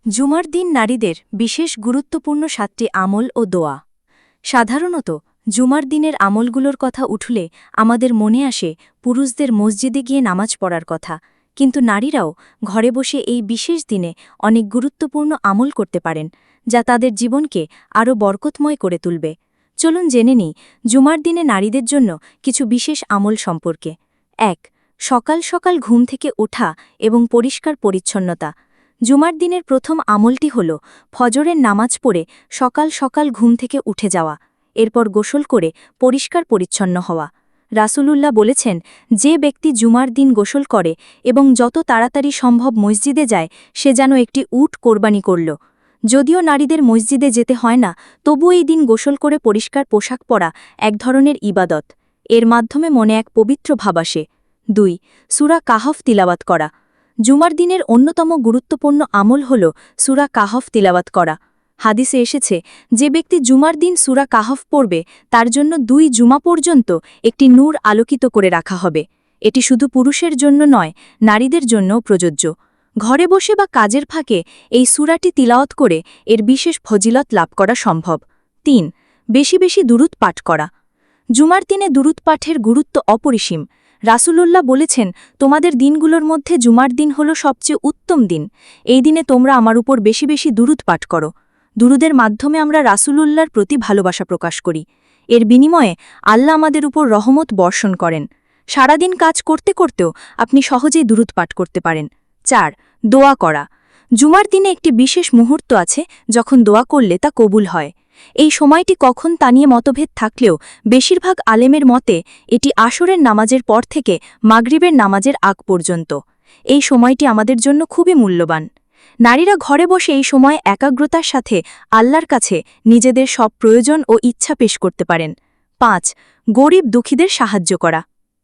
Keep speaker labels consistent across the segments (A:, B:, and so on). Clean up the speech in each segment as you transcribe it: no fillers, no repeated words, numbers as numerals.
A: জুমার দিন নারীদের বিশেষ গুরুত্বপূর্ণ ৭টি আমল ও দোয়া। সাধারণত জুমার দিনের আমলগুলোর কথা উঠলে আমাদের মনে আসে পুরুষদের মসজিদে গিয়ে নামাজ পড়ার কথা, কিন্তু নারীরাও ঘরে বসে এই বিশেষ দিনে অনেক গুরুত্বপূর্ণ আমল করতে পারেন, যা তাদের জীবনকে আরও বরকতময় করে তুলবে। চলুন জেনে নিই জুমার দিনে নারীদের জন্য কিছু বিশেষ আমল সম্পর্কে। ১. সকাল সকাল ঘুম থেকে ওঠা এবং পরিষ্কার পরিচ্ছন্নতা। জুমার দিনের প্রথম আমলটি হল ফজরের নামাজ পড়ে সকাল সকাল ঘুম থেকে উঠে যাওয়া, এরপর গোসল করে পরিষ্কার পরিচ্ছন্ন হওয়া। রাসূলুল্লাহ বলেছেন, যে ব্যক্তি জুমার দিন গোসল করে এবং যত তাড়াতাড়ি সম্ভব মসজিদে যায়, সে যেন একটি উট কোরবানি করল। যদিও নারীদের মসজিদে যেতে হয় না, তবু এই দিন গোসল করে পরিষ্কার পোশাক পরা এক ধরনের ইবাদত। এর মাধ্যমে মনে এক পবিত্র ভাব আসে। ২. সূরা কাহফ তিলাওয়াত করা। জুমার দিনের অন্যতম গুরুত্বপূর্ণ আমল হল সূরা কাহফ তিলাওয়াত করা। হাদিসে এসেছে, যে ব্যক্তি জুমার দিন সূরা কাহফ পড়বে তার জন্য ২ জুমা পর্যন্ত একটি নূর আলোকিত করে রাখা হবে। এটি শুধু পুরুষের জন্য নয়, নারীদের জন্যও প্রযোজ্য। ঘরে বসে বা কাজের ফাঁকে এই সূরাটি তিলাওয়াত করে এর বিশেষ ফজিলত লাভ করা সম্ভব। ৩. বেশি বেশি দুরূদ পাঠ করা। জুমার দিনে দুরূদ পাঠের গুরুত্ব অপরিসীম। রাসূলুল্লাহ বলেছেন, তোমাদের দিনগুলোর মধ্যে জুমার দিন হল সবচেয়ে উত্তম দিন। এই দিনে তোমরা আমার উপর বেশি বেশি দুরূদ পাঠ করো। দুরূদের মাধ্যমে আমরা রাসূলুল্লাহর প্রতি ভালোবাসা প্রকাশ করি। এর বিনিময়ে আল্লাহ আমাদের উপর রহমত বর্ষণ করেন। সারাদিন কাজ করতে করতেও আপনি সহজেই দুরূদ পাঠ করতে পারেন। ৪. দোয়া করা। জুমার দিনে একটি বিশেষ মুহূর্ত আছে যখন দোয়া করলে তা কবুল হয়। এই সময়টি কখন তা নিয়ে মতভেদ থাকলেও বেশিরভাগ আলেমের মতে এটি আসরের নামাজের পর থেকে মাগরিবের নামাজের আগ পর্যন্ত। এই সময়টি আমাদের জন্য খুবই মূল্যবান। নারীরা ঘরে বসে এই সময় একাগ্রতার সাথে আল্লাহর কাছে নিজেদের সব প্রয়োজন ও ইচ্ছা পেশ করতে পারেন। ৫. গরিব দুঃখীদের সাহায্য করা।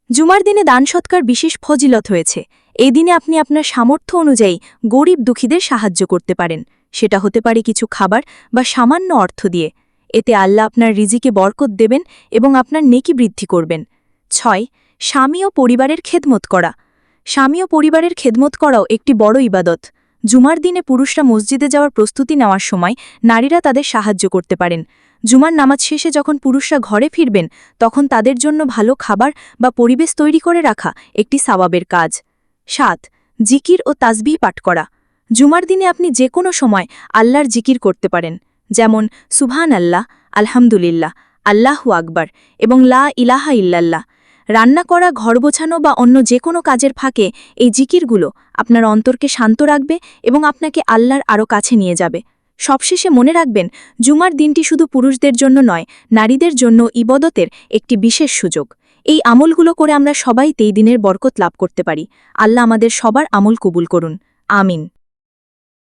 A: জুমার দিনে দান সৎকার বিশেষ ফজিলত হয়েছে। এই দিনে আপনি আপনার সামর্থ্য অনুযায়ী গরিব দুঃখীদের সাহায্য করতে পারেন। সেটা হতে পারে কিছু খাবার বা সামান্য অর্থ দিয়ে। এতে আল্লাহ আপনার রিজিকে বরকত দেবেন এবং আপনার নেকি বৃদ্ধি করবেন। ৬. স্বামী ও পরিবারের খেদমত করা। স্বামী ও পরিবারের খেদমত করাও একটি বড় ইবাদত। জুমার দিনে পুরুষরা মসজিদে যাওয়ার প্রস্তুতি নেওয়ার সময় নারীরা তাদের সাহায্য করতে পারেন। জুমার নামাজ শেষে যখন পুরুষরা ঘরে ফিরবেন, তখন তাদের জন্য ভালো খাবার বা পরিবেশ তৈরি করে রাখা একটি সওয়াবের কাজ। ৭. জিকির ও তাসবিহ পাঠ করা। জুমার দিনে আপনি যে কোনো সময় আল্লাহর জিকির করতে পারেন, যেমন সুবহান আল্লাহ, আলহামদুলিল্লাহ, আল্লাহু আকবার এবং লা ইলাহা ইল্লাল্লাহ। রান্না করা, ঘর গোছানো বা অন্য যে কোনো কাজের ফাঁকে এই জিকিরগুলো আপনার অন্তরকে শান্ত রাখবে এবং আপনাকে আল্লাহর আরও কাছে নিয়ে যাবে। সবশেষে মনে রাখবেন, জুমার দিনটি শুধু পুরুষদের জন্য নয়, নারীদের জন্য ইবাদতের একটি বিশেষ সুযোগ। এই আমলগুলো করে আমরা সবাই এই দিনের বরকত লাভ করতে পারি। আল্লাহ আমাদের সবার আমল কবুল করুন। আমিন।